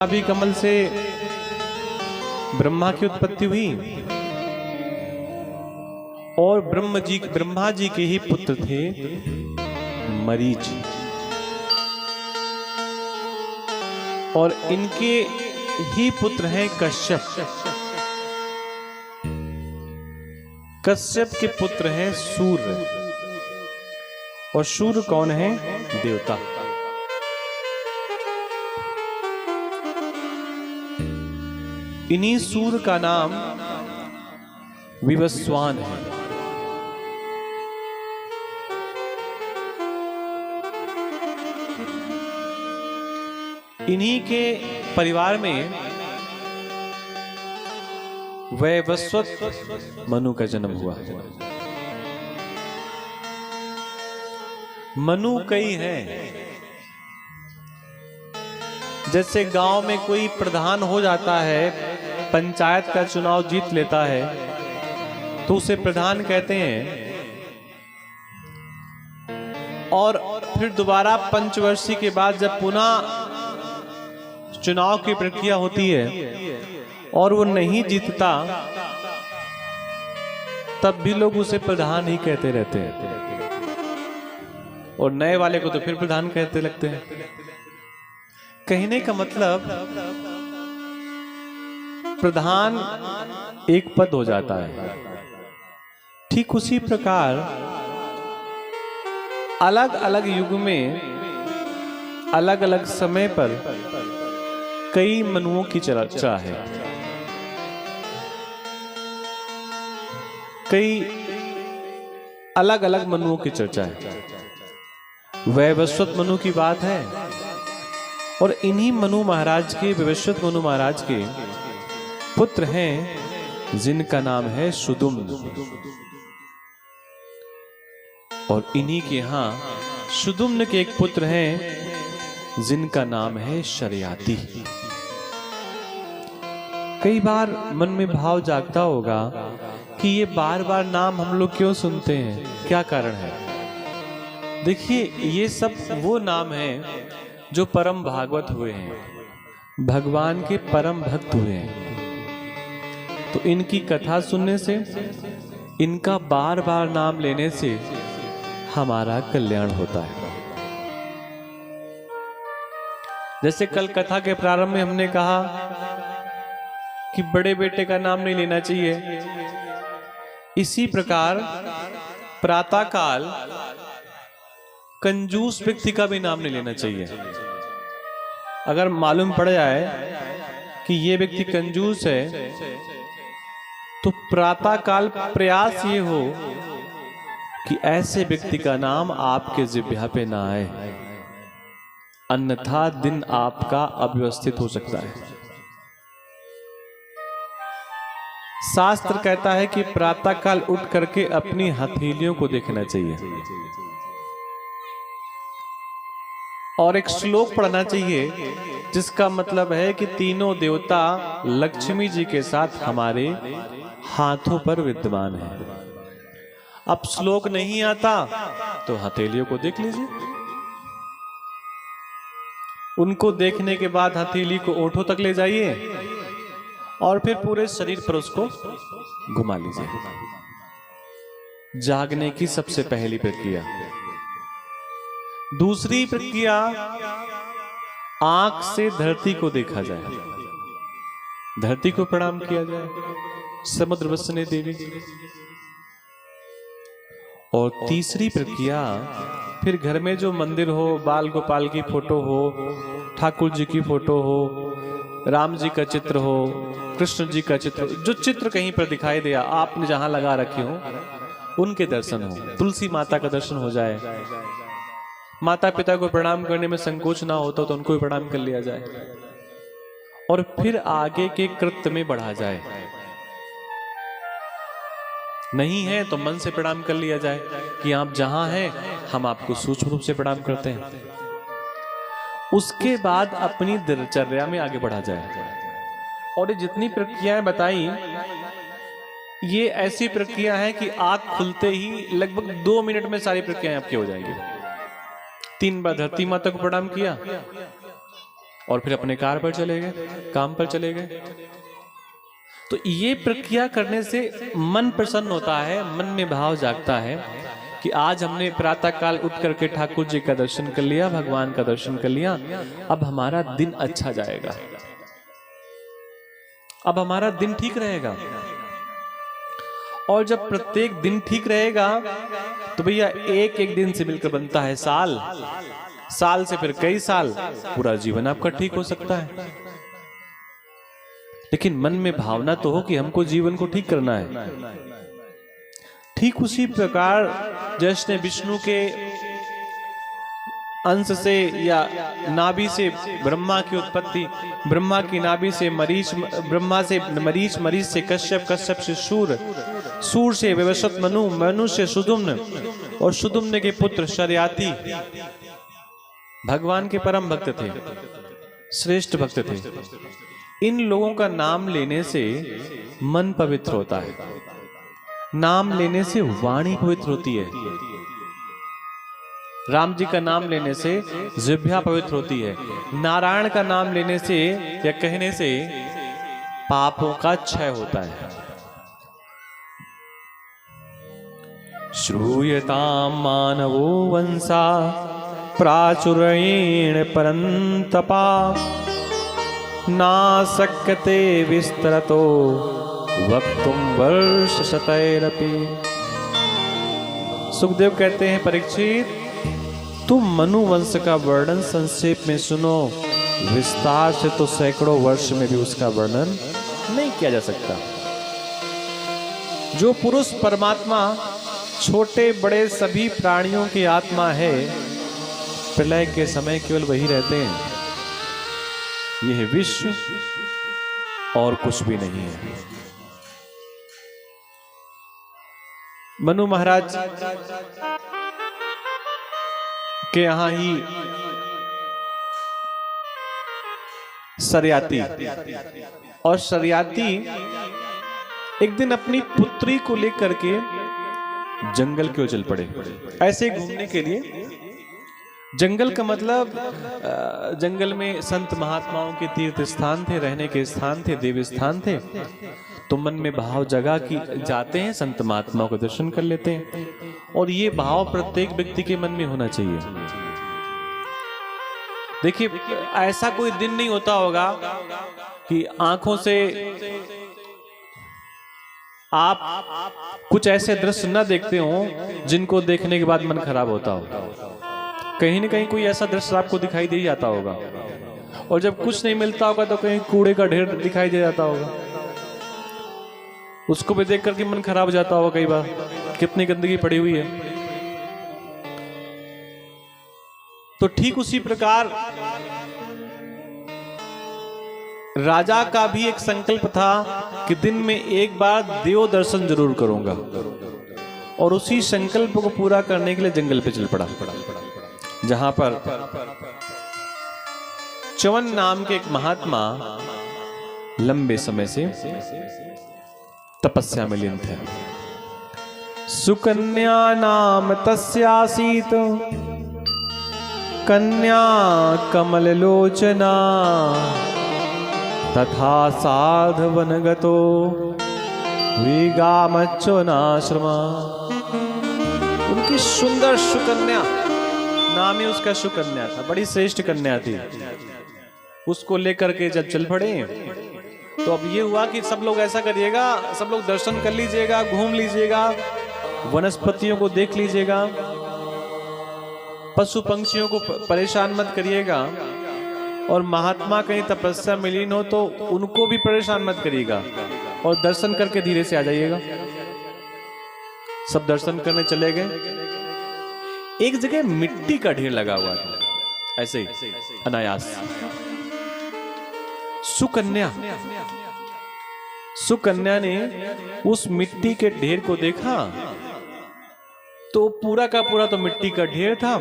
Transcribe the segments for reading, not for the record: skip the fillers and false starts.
नाभि कमल से ब्रह्मा की उत्पत्ति हुई और ब्रह्मा जी के ही पुत्र थे मरीच, और इनके ही पुत्र हैं कश्यप। कश्यप के पुत्र हैं सूर्य, और सूर्य कौन है? देवता। इन्हीं सूर्य का नाम विवस्वान है। इन्हीं के परिवार में वैवस्वत मनु का जन्म हुआ। मनु कई हैं। जैसे गांव में कोई प्रधान हो जाता है, पंचायत का चुनाव जीत लेता है, तो उसे प्रधान कहते हैं, और फिर दोबारा पंचवर्षीय के बाद जब पुनः चुनाव की प्रक्रिया होती है और वो नहीं जीतता, तब भी लोग उसे प्रधान ही कहते रहते हैं, और नए वाले को तो फिर प्रधान कहते लगते हैं। कहने का मतलब प्रधान एक पद हो जाता है। ठीक उसी प्रकार अलग अलग युग में अलग अलग समय पर कई मनुओं की चर्चा है। कई अलग अलग मनुओं की चर्चा है। वैवस्वत मनु की बात है, और इन्हीं मनु महाराज के, वैवस्वत मनु महाराज के पुत्र हैं जिनका नाम है सुदुम्न, और इन्हीं के यहां सुदुम्न के एक पुत्र हैं जिनका नाम है शर्याति। कई बार मन में भाव जागता होगा कि ये बार बार नाम हम लोग क्यों सुनते हैं, क्या कारण है? देखिए, ये सब वो नाम हैं जो परम भागवत हुए हैं, भगवान के परम भक्त हुए हैं। तो इनकी कथा सुनने से, इनका बार बार नाम लेने से हमारा कल्याण होता है। जैसे कल कथा के प्रारंभ में हमने कहा कि बड़े बेटे का नाम नहीं लेना चाहिए, इसी प्रकार प्रातःकाल कंजूस व्यक्ति का भी नाम नहीं लेना चाहिए। अगर मालूम पड़ जाए कि ये व्यक्ति कंजूस है, तो प्रातःकाल प्रयास ये हो कि ऐसे व्यक्ति का नाम आपके जिह्वा पे ना आए, अन्यथा दिन आपका अव्यवस्थित हो सकता है। शास्त्र कहता है कि प्रातःकाल उठ करके अपनी हथेलियों को देखना चाहिए, और एक श्लोक पढ़ना चाहिए जिसका मतलब है कि तीनों देवता लक्ष्मी जी के साथ हमारे हाथों पर विद्यमान है। अब श्लोक नहीं आता तो हथेलियों को देख लीजिए। उनको देखने के बाद हथेली को ओठों तक ले जाइए, और फिर पूरे शरीर पर उसको घुमा लीजिए। जागने की सबसे पहली प्रक्रिया। दूसरी प्रक्रिया, आंख से धरती को देखा जाए, धरती को प्रणाम किया जाए, समुद्र वसने देवी। और तीसरी प्रक्रिया, फिर घर में जो मंदिर हो, बाल गोपाल की फोटो हो, ठाकुर जी की फोटो हो, राम जी का चित्र हो, कृष्ण जी का चित्र, जो चित्र कहीं पर दिखाई दिया, आपने जहां लगा रखे हो, उनके दर्शन हो। तुलसी माता का दर्शन हो जाए। माता पिता को प्रणाम करने में संकोच ना होता तो उनको भी प्रणाम कर लिया जाए, और फिर आगे के कृत्य में बढ़ा जाए। नहीं है तो मन से प्रणाम कर लिया जाए कि आप जहां हैं, हम आपको सूक्ष्म रूप से प्रणाम करते हैं। उसके बाद अपनी दिनचर्या में आगे बढ़ा जाए। और ये जितनी प्रक्रियाएं बताई, ये ऐसी प्रक्रिया है कि आंख खुलते ही लगभग 2 मिनट में सारी प्रक्रियाएं आपकी हो जाएंगी। 3 बार धरती माता को प्रणाम किया, और फिर अपने कार पर चले गए, काम पर चले गए। तो ये प्रक्रिया करने से मन प्रसन्न होता है, मन में भाव जागता है कि आज हमने प्रातः काल उठ करके ठाकुर जी का दर्शन कर लिया, भगवान का दर्शन कर लिया, अब हमारा दिन अच्छा जाएगा, अब हमारा दिन ठीक रहेगा। और जब प्रत्येक दिन ठीक रहेगा तो भैया एक एक दिन से मिलकर बनता है साल, साल से फिर कई साल, पूरा जीवन आपका ठीक हो सकता है। लेकिन मन में भावना तो हो कि हमको जीवन को ठीक करना है। ठीक उसी प्रकार जैसे विष्णु के अंश से या नाभि से ब्रह्मा की उत्पत्ति, ब्रह्मा की नाभि से मरीच, ब्रह्मा से मरीच, मरीच से कश्यप, कश्यप से सूर, सूर से विवस्वत मनु, मनु से सुदुम्न, और सुदुम्न के पुत्र शर्याति भगवान के परम भक्त थे, श्रेष्ठ भक्त थे। इन लोगों का नाम लेने से मन पवित्र होता है, नाम लेने से वाणी पवित्र होती है, राम जी का नाम लेने से जिह्वा पवित्र होती है, नारायण का नाम लेने से या कहने से पापों का क्षय होता है। श्रूयताम मानवो वंसा प्राचुरेण परंतपा नाशक्यते विस्तरतो वक्तुम वर्ष शतैरपि। सुखदेव कहते हैं, परीक्षित तुम मनुवंश का वर्णन संक्षेप में सुनो, विस्तार से तो सैकड़ों वर्ष में भी उसका वर्णन नहीं किया जा सकता। जो पुरुष परमात्मा छोटे बड़े सभी प्राणियों की आत्मा है, प्रलय के समय केवल वही रहते हैं। यह विश्व और कुछ भी नहीं है। मनु महाराज के यहां ही शर्याती, और शर्याती एक दिन अपनी पुत्री को लेकर के जंगल की ओर चल पड़े, ऐसे घूमने के लिए। जंगल का मतलब जंगल में संत महात्माओं के तीर्थ स्थान थे, रहने के स्थान थे, देव स्थान थे। तो मन में भाव जगा कि जाते हैं, संत महात्माओं का दर्शन कर लेते हैं। और ये भाव प्रत्येक व्यक्ति के मन में होना चाहिए। देखिए, ऐसा कोई दिन नहीं होता होगा कि आंखों से आप कुछ ऐसे दृश्य न देखते हो जिनको देखने के बाद मन खराब होता हो। कहीं न कहीं कोई ऐसा दृश्य आपको दिखाई दे जाता होगा, और जब कुछ नहीं मिलता होगा तो कहीं कूड़े का ढेर दिखाई दे जाता होगा, उसको भी देख करके मन खराब हो जाता होगा। कई बार कितनी गंदगी पड़ी हुई है। तो ठीक उसी प्रकार राजा का भी एक संकल्प था कि दिन में एक बार देव दर्शन जरूर करूंगा, और उसी संकल्प को पूरा करने के लिए जंगल पे चल पड़ा, जहां पर च्यवन नाम के एक महात्मा लंबे समय से तपस्या में लीन थे। सुकन्या नाम तस्यासीत कन्या कमल लोचना तथा साधवनगतो विगामच्चोनाश्रमा। उनकी सुंदर सुकन्या, नाम ही उसका सुकन्या था, बड़ी श्रेष्ठ कन्या थी। उसको लेकर के जब चल पड़े तो अब ये हुआ कि सब लोग ऐसा करिएगा, सब लोग दर्शन कर लीजिएगा, घूम लीजिएगा, वनस्पतियों को देख लीजिएगा, पशु पंक्षियों को परेशान मत करिएगा, और महात्मा कहीं तपस्या में लीन हो तो उनको भी परेशान मत करिएगा, और दर्शन करके धीरे से आ जाइएगा। सब दर्शन करने चले गए। एक जगह मिट्टी का ढेर लगा हुआ था, ऐसे ही अनायास। सुकन्या ने उस मिट्टी के ढेर को देखा तो पूरा का पूरा तो मिट्टी का ढेर था।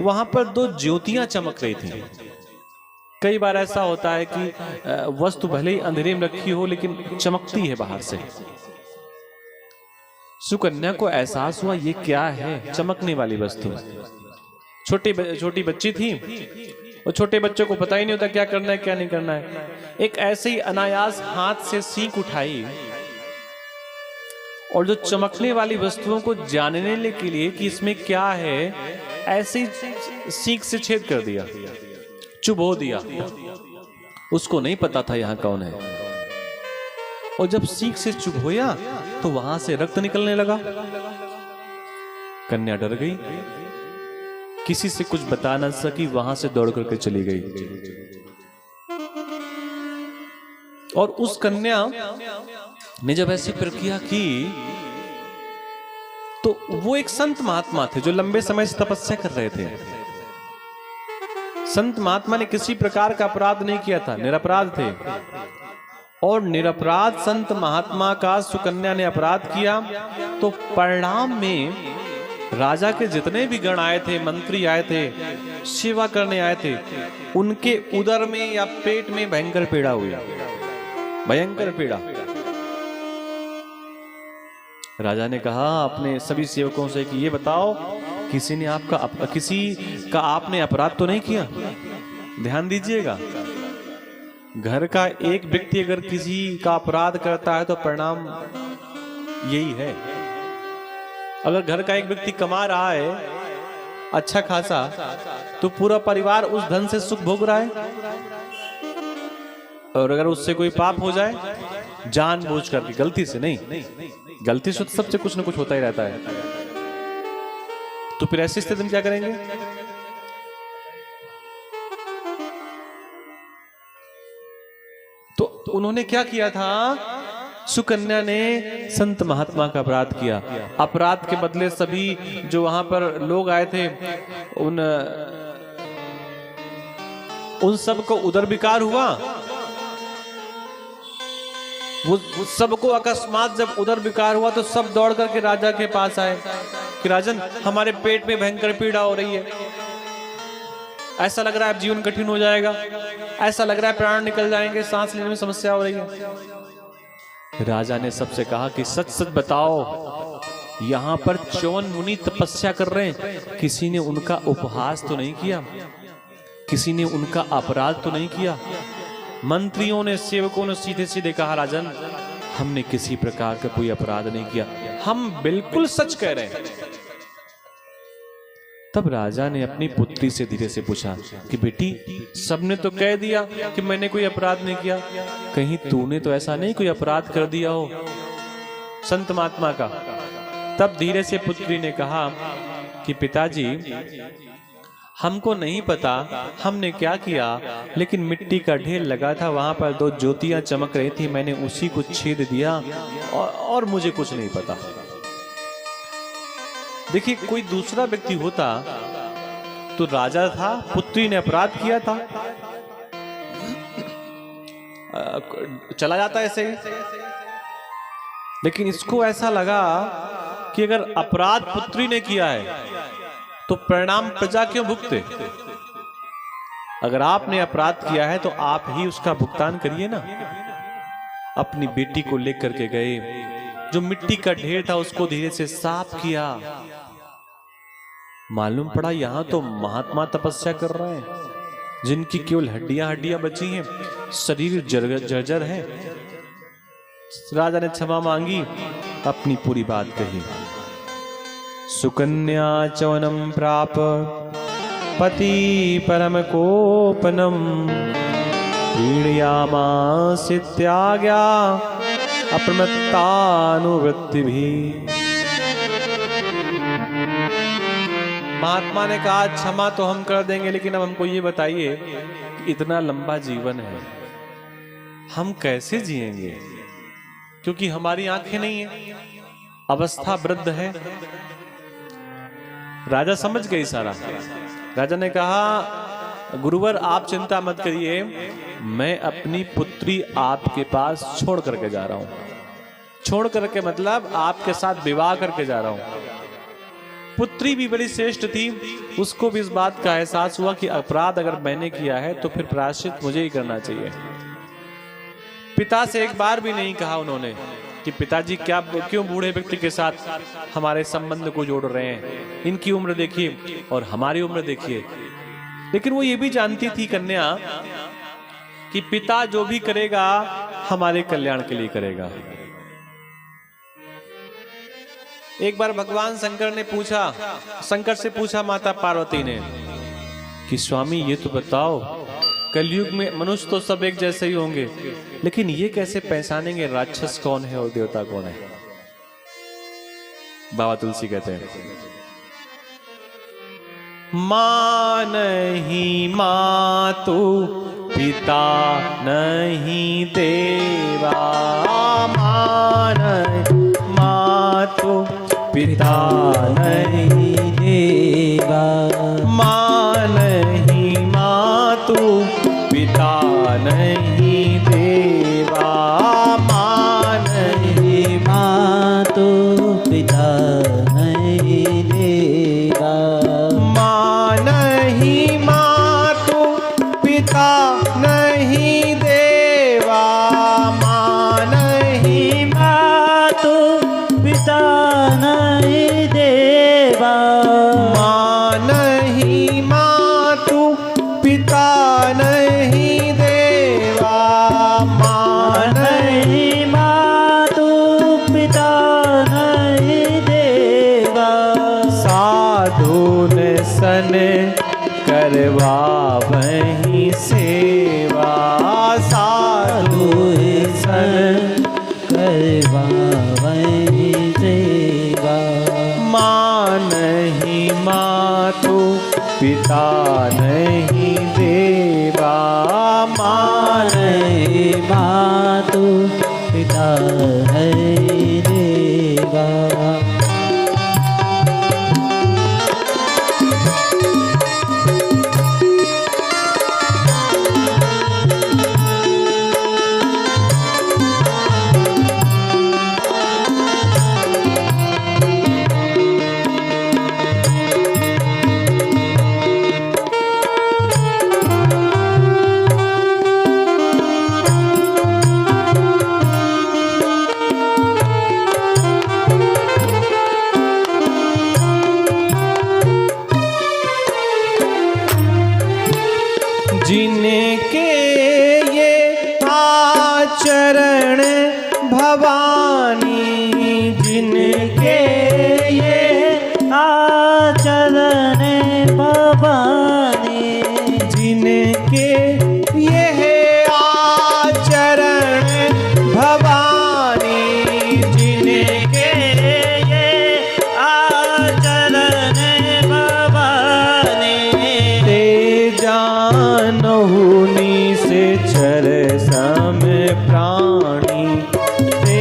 वहां पर दो ज्योतियां चमक रही थी। कई बार ऐसा होता है कि वस्तु भले ही अंधेरे में रखी हो लेकिन चमकती है बाहर से। सुकन्या को एहसास हुआ ये क्या है, चमकने वाली वस्तु। छोटी बच्ची थी, और छोटे बच्चों को पता ही नहीं होता क्या करना है क्या नहीं करना है। एक ऐसे ही अनायास हाथ से सीख उठाई और जो चमकने वाली वस्तुओं को जानने के लिए कि इसमें क्या है, ऐसे ही सीख से छेद कर दिया, चुभो दिया। उसको नहीं पता था यहां कौन है। और जब सीख से चुभोया तो वहां से रक्त निकलने लगा। कन्या डर गई, किसी से कुछ बता न सकी, वहां से दौड़ करके चली गई। और उस कन्या ने जब ऐसी प्रक्रिया की तो वो एक संत महात्मा थे जो लंबे समय से तपस्या कर रहे थे। संत महात्मा ने किसी प्रकार का अपराध नहीं किया था, निरपराध थे। और निरपराध संत महात्मा का सुकन्या ने अपराध किया तो परिणाम में राजा के जितने भी गण आए थे, मंत्री आए थे, सेवा करने आए थे, उनके उदर में या पेट में भयंकर पीड़ा हुई, भयंकर पीड़ा। राजा ने कहा अपने सभी सेवकों से कि ये बताओ किसी का आपने अपराध तो नहीं किया? ध्यान दीजिएगा, घर का एक व्यक्ति अगर किसी का अपराध करता है तो परिणाम यही है। अगर घर का एक व्यक्ति कमा रहा है अच्छा खासा, तो पूरा परिवार उस धन से सुख भोग रहा है। और अगर उससे कोई पाप हो जाए, जानबूझ करके, गलती से नहीं, गलती से तो सबसे कुछ ना कुछ होता ही रहता है, तो फिर ऐसी स्थिति में क्या करेंगे? तो उन्होंने क्या किया था? सुकन्या ने संत महात्मा का अपराध किया। अपराध के बदले सभी जो वहां पर लोग आए थे उन सबको उदर विकार हुआ। वो सबको अकस्मात जब उदर विकार हुआ तो सब दौड़ करके राजा के पास आए कि राजन, हमारे पेट में भयंकर पीड़ा हो रही है, ऐसा लग रहा है अब जीवन कठिन हो जाएगा, ऐसा लग रहा है प्राण निकल जाएंगे, सांस लेने में समस्या हो रही है। राजा ने सबसे कहा कि सच सच बताओ, यहाँ पर 54 मुनि तपस्या कर रहे हैं, किसी ने उनका उपहास तो नहीं किया, किसी ने उनका अपराध तो नहीं किया? मंत्रियों ने, सेवकों ने सीधे सीधे कहा राजन, हमने किसी प्रकार का कोई अपराध नहीं किया, हम बिल्कुल सच कह रहे हैं। तब राजा ने अपनी पुत्री से धीरे से पूछा कि बेटी, सबने तो कह दिया कि मैंने कोई अपराध नहीं किया, कहीं तूने तो ऐसा नहीं कोई अपराध कर दिया हो संत महात्मा का? तब धीरे से पुत्री ने कहा कि पिताजी, हमको नहीं पता हमने क्या किया, लेकिन मिट्टी का ढेर लगा था, वहां पर 2 ज्योतियां चमक रही थी, मैंने उसी को छेद दिया और मुझे कुछ नहीं पता। देखिए, कोई दूसरा व्यक्ति होता तो राजा था, पुत्री ने अपराध किया था, चला जाता ऐसे ही। लेकिन इसको ऐसा लगा कि अगर अपराध पुत्री ने किया है तो परिणाम प्रजा क्यों भुगते? अगर आपने अपराध किया है तो आप ही उसका भुगतान करिए ना। अपनी बेटी को लेकर के गए, जो मिट्टी का ढेर था उसको धीरे से साफ किया। मालूम पड़ा यहां तो महात्मा तपस्या कर रहे हैं, जिनकी केवल हड्डियां बची हैं, शरीर जर्जर है। राजा ने क्षमा मांगी, अपनी पूरी बात कही। सुकन्या चवनम प्राप पति परम कोपनम पीड़यामास त्याग्या अप्रमत्तानुवृत्ति भी। महात्मा ने कहा, क्षमा तो हम कर देंगे, लेकिन अब हमको ये बताइए कि इतना लंबा जीवन है, हम कैसे जिएंगे? क्योंकि हमारी आंखें नहीं है, अवस्था वृद्ध है। राजा समझ गई सारा। राजा ने कहा, गुरुवर आप चिंता मत करिए, मैं अपनी पुत्री आपके पास छोड़ करके जा रहा हूं। छोड़ करके मतलब आपके साथ विवाह करके जा रहा हूं। पुत्री भी बड़ी श्रेष्ठ थी, उसको भी इस बात का एहसास हुआ कि अपराध अगर मैंने किया है तो फिर प्रायश्चित मुझे ही करना चाहिए। पिता से एक बार भी नहीं कहा उन्होंने कि पिताजी क्यों बूढ़े व्यक्ति के साथ हमारे संबंध को जोड़ रहे हैं, इनकी उम्र देखिए और हमारी उम्र देखिए। लेकिन वो ये भी जानती थी कन्या कि पिता जो भी करेगा हमारे कल्याण के लिए करेगा। एक बार भगवान शंकर से पूछा माता पार्वती ने कि स्वामी ये तो बताओ, कलयुग में मनुष्य तो सब एक जैसे ही होंगे, लेकिन ये कैसे पहचानेंगे राक्षस कौन है और देवता कौन है? बाबा तुलसी कहते हैं, मां नहीं मातु पिता नहीं देवा, मां नहीं मातु पिता नहीं देवा, मां नहीं मातु पिता नहीं देवा, मां नहीं मातु पिता नहीं देवा, मां नहीं मातु पिता नहीं देवा, मां नहीं मातु पिता नहीं देवा, मां नहीं मातु पिता नहीं देवा, मां नहीं मातु पिता नहीं देवा, साधु ने सन करवा वही सेवा, साधु सन करवा वही देवा, मां नहीं मातु पिता नहीं देवा, मां नहीं मातु पिता नहीं देवा, जिनके ये आचरण भवानी, जिनके ये आचरण भवानी, जिनके ये आचरण भवानी, जिनके ये आचरण भवानी, ते जानहुनी से चर सम प्राणी, ते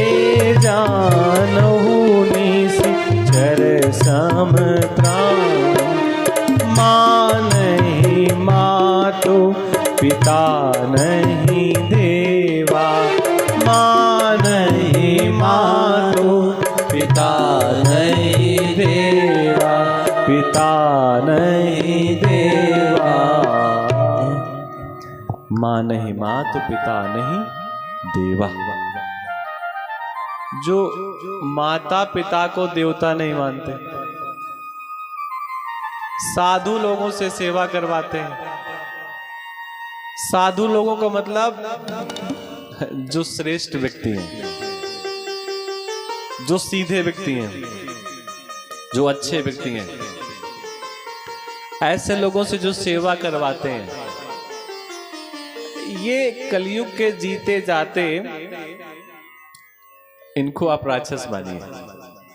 जानहुनी से चर सम प्राणी, मां नहीं मातु पिता नहीं देवा, मां नहीं मातु पिता नहीं देवा, पिता नहीं देवा, मां नहीं मातु पिता नहीं देवा। जो माता पिता को देवता नहीं मानते, साधु लोगों से सेवा करवाते हैं। साधु लोगों का मतलब जो श्रेष्ठ व्यक्ति हैं, जो सीधे व्यक्ति हैं, जो अच्छे व्यक्ति हैं, ऐसे लोगों से जो सेवा करवाते हैं, ये कलयुग के जीते जाते इनको आप राक्षस मानिए,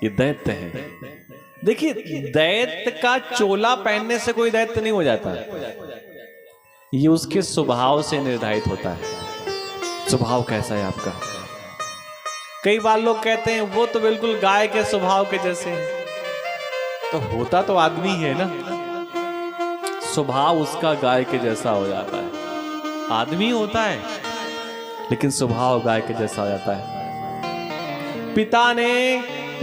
ये दैत्य हैं। देखिए, दैत्य का चोला पहनने से कोई दैत्य नहीं हो जाता, ये उसके स्वभाव से निर्धारित होता है। स्वभाव कैसा है आपका? कई बार लोग कहते हैं वो तो बिल्कुल गाय के स्वभाव के जैसे हैं, तो होता तो आदमी ही है ना, स्वभाव उसका गाय के जैसा हो जाता है। आदमी होता है लेकिन स्वभाव गाय के जैसा हो जाता है। पिता ने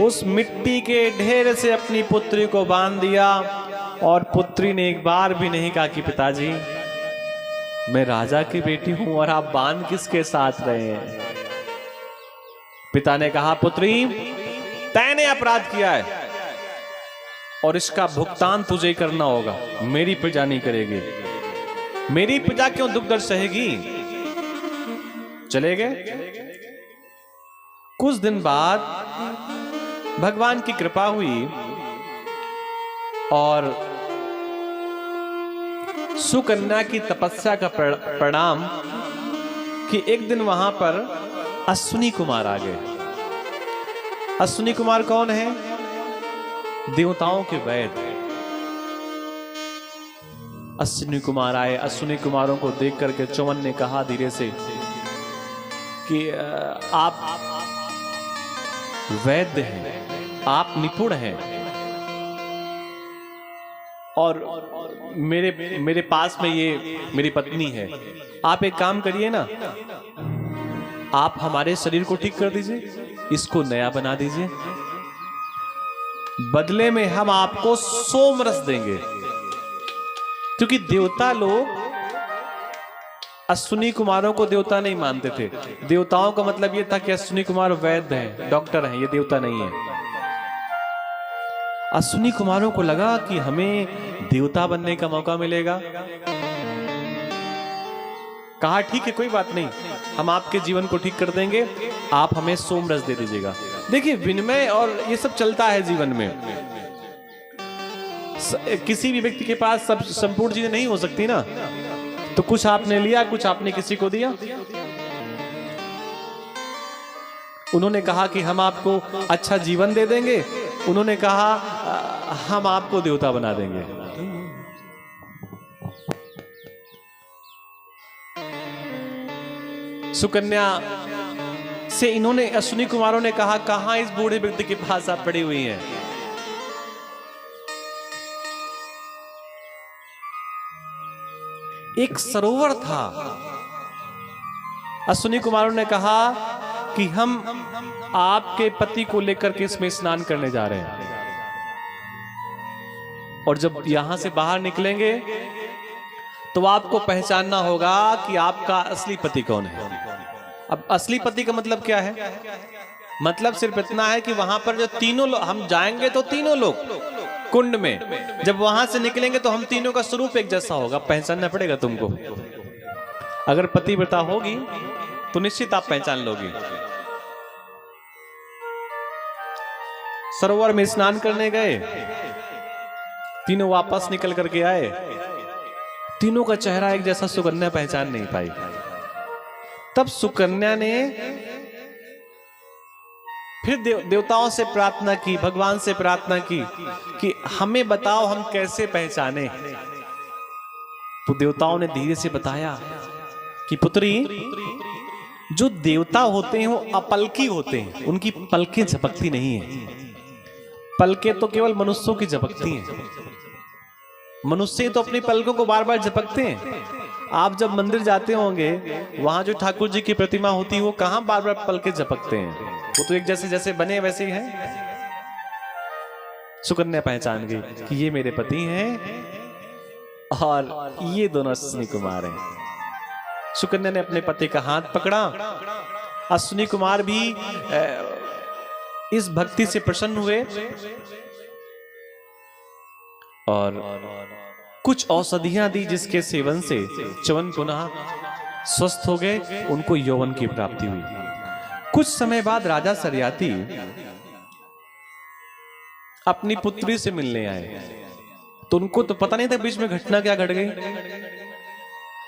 उस मिट्टी के ढेर से अपनी पुत्री को बांध दिया और पुत्री ने एक बार भी नहीं कहा कि पिताजी मैं राजा की बेटी हूं और आप बांध किसके साथ रहे हैं। पिता ने कहा पुत्री तैने अपराध किया है और इसका भुगतान तुझे ही करना होगा, मेरी प्रजा नहीं करेगी। मेरी प्रजा क्यों दुख दर्द सहेगी। चले गए। कुछ दिन बाद भगवान की कृपा हुई और सुकन्या की तपस्या का परिणाम कि एक दिन वहां पर अश्विनी कुमार आ गए। अश्विनी कुमार कौन है? देवताओं के वैद्य। अश्विनी कुमार आए। अश्विनी कुमारों को देख करके च्यवन ने कहा धीरे से कि आप वैद्य हैं, आप निपुण हैं और मेरे पास में ये मेरी पत्नी है। आप एक काम करिए ना, आप हमारे शरीर को ठीक कर दीजिए, इसको नया बना दीजिए, बदले में हम आपको सोमरस देंगे। क्योंकि देवता लोग अश्विनी कुमारों को देवता नहीं मानते थे। देवताओं का मतलब यह था कि अश्विनी कुमार वैद्य हैं, डॉक्टर हैं, ये देवता नहीं है। अश्विनी कुमारों को लगा कि हमें देवता बनने का मौका मिलेगा। कहा ठीक है, कोई बात नहीं, हम आपके जीवन को ठीक कर देंगे, आप हमें सोमरस दे दीजिएगा। देखिए, विनिमय और ये सब चलता है जीवन में। किसी भी व्यक्ति के पास सब संपूर्ण चीजें नहीं हो सकती ना, तो कुछ आपने लिया, कुछ आपने किसी को दिया। उन्होंने कहा कि हम आपको अच्छा जीवन दे देंगे, उन्होंने कहा हम आपको देवता बना देंगे। सुकन्या से इन्होंने, अश्विनी कुमारों ने कहा, कहां इस बूढ़े व्यक्ति के पास आप पड़ी हुई हैं। एक सरोवर था। अश्विनी कुमारों ने कहा कि हम आपके पति को लेकर के इसमें स्नान करने जा रहे हैं, और जब यहां से बाहर निकलेंगे तो आपको पहचानना होगा कि आपका असली पति कौन है। अब असली पति का मतलब क्या है? मतलब सिर्फ इतना है कि वहां पर जो तीनों लोग, हम जाएंगे तो तीनों लोग कुंड में, जब वहां से निकलेंगे तो हम तीनों का स्वरूप एक जैसा होगा, पहचानना पड़ेगा तुमको। अगर पतिव्रता होगी तो निश्चित आप पहचान लोगे। सरोवर में स्नान करने गए, तीनों वापस निकल करके आए, तीनों का चेहरा एक जैसा सुकन्या पहचान नहीं पाई। तब सुकन्या ने फिर देवताओं से प्रार्थना की, भगवान से प्रार्थना की कि हमें बताओ हम कैसे पहचाने। तो देवताओं ने धीरे से बताया कि पुत्री, जो देवता होते हैं वो अपलकी होते हैं, उनकी पलकें झपकती नहीं है। पलकें तो केवल मनुष्यों की झपकती हैं। मनुष्य तो अपनी पलकों को बार बार झपकते हैं। आप जब मंदिर जाते होंगे, वहां जो ठाकुर जी की प्रतिमा होती है वो कहां बार बार पलकें झपकते हैं, वो तो एक जैसे जैसे बने वैसे ही हैं। सुकन्या पहचान गई कि ये मेरे पति हैं और ये दोनों अश्विनी कुमार हैं। सुकन्या ने अपने पति का हाथ पकड़ा। अश्विनी कुमार भी इस भक्ति से प्रसन्न हुए और कुछ औषधियां दी, जिसके सेवन से च्यवन पुनः स्वस्थ हो गए, उनको यौवन की प्राप्ति हुई। कुछ समय बाद राजा सरियाती अपनी पुत्री से मिलने आए, तो उनको तो पता नहीं था बीच में घटना क्या घट गई।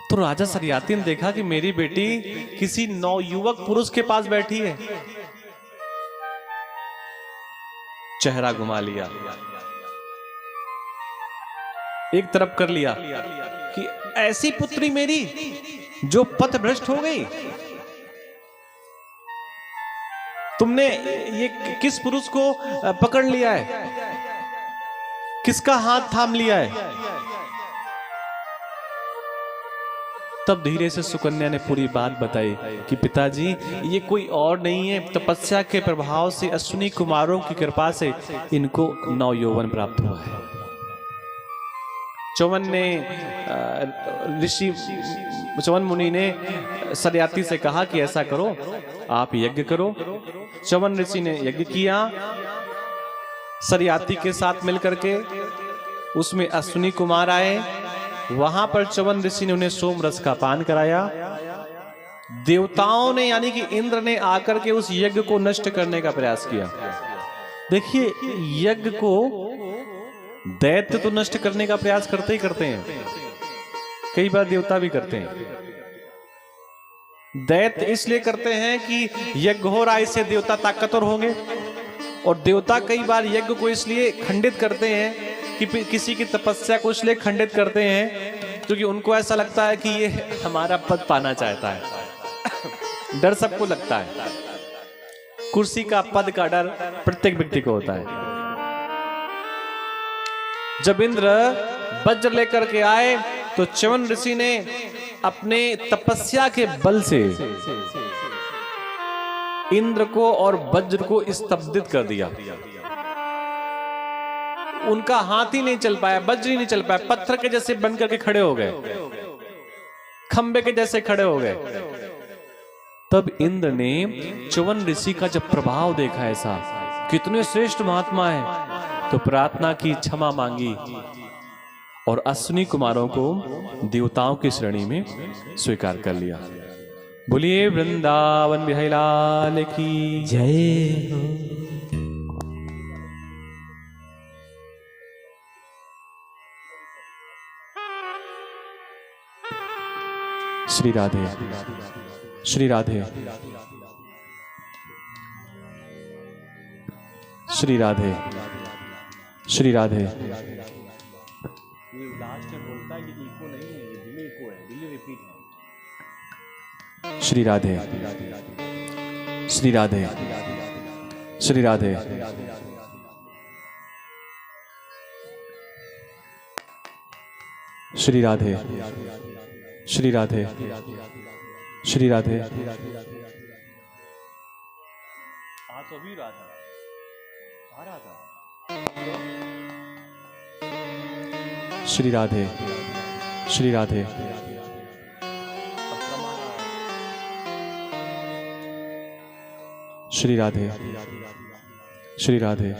तो राजा सरियाती ने देखा कि मेरी बेटी किसी नवयुवक पुरुष के पास बैठी है। चेहरा घुमा लिया, एक तरफ कर लिया कि ऐसी पुत्री मेरी जो पथभ्रष्ट हो गई। तुमने ये किस पुरुष को पकड़ लिया है, किसका हाथ थाम लिया है? तब धीरे से सुकन्या ने पूरी बात बताई कि पिताजी, ये कोई और नहीं है, तपस्या के प्रभाव से अश्विनी कुमारों की कृपा से इनको नवयौवन प्राप्त हुआ है। च्यवन ने च्यवन मुनि ने सरियाती से कहा कि ऐसा करो, आप यज्ञ करो। च्यवन ऋषि ने यज्ञ किया सरियाती के साथ मिलकर के। उसमें अश्विनी कुमार आए, वहां पर च्यवन ऋषि ने उन्हें सोम रस का पान कराया। देवताओं ने यानी कि इंद्र ने आकर के उस यज्ञ को नष्ट करने का प्रयास किया। देखिए, यज्ञ को दैत्य तो नष्ट करने का प्रयास करते ही करते हैं, कई बार देवता भी करते हैं। दैत्य इसलिए करते हैं कि यज्ञ हो रहा है, इससे देवता ताकतवर होंगे, और देवता कई बार यज्ञ को इसलिए खंडित करते हैं कि किसी की तपस्या को इसलिए खंडित करते हैं क्योंकि उनको ऐसा लगता है कि ये हमारा पद पाना चाहता है। डर सबको लगता है, कुर्सी का, पद का डर प्रत्येक व्यक्ति को होता है। जब इंद्र वज्र लेकर के आए तो च्यवन ऋषि ने अपने तपस्या के बल से इंद्र को और वज्र को स्तब्धित कर दिया। उनका हाथ ही नहीं चल पाया, वज्र ही नहीं चल पाया, पत्थर के जैसे बन करके खड़े हो गए, खंबे के जैसे खड़े हो गए। तब इंद्र ने च्यवन ऋषि का जब प्रभाव देखा, ऐसा कितने श्रेष्ठ महात्मा है, तो प्रार्थना की, क्षमा मांगी और अश्विनी कुमारों को देवताओं की श्रेणी में स्वीकार कर लिया। बोलिए वृंदावन बिहारी लाल की जय हो। श्री राधे, श्री राधे, श्री राधे, श्री राधे। ये लास्ट में बोलता है कि इको नहीं है, ये डिले इको है, डिले रिपीट है। श्री राधे, श्री राधे, श्री राधे, श्री राधे, श्री राधे, श्री राधे। आ तो भी राधा आ रहा था। श्री राधे, श्री राधे, श्री राधे, श्री राधे।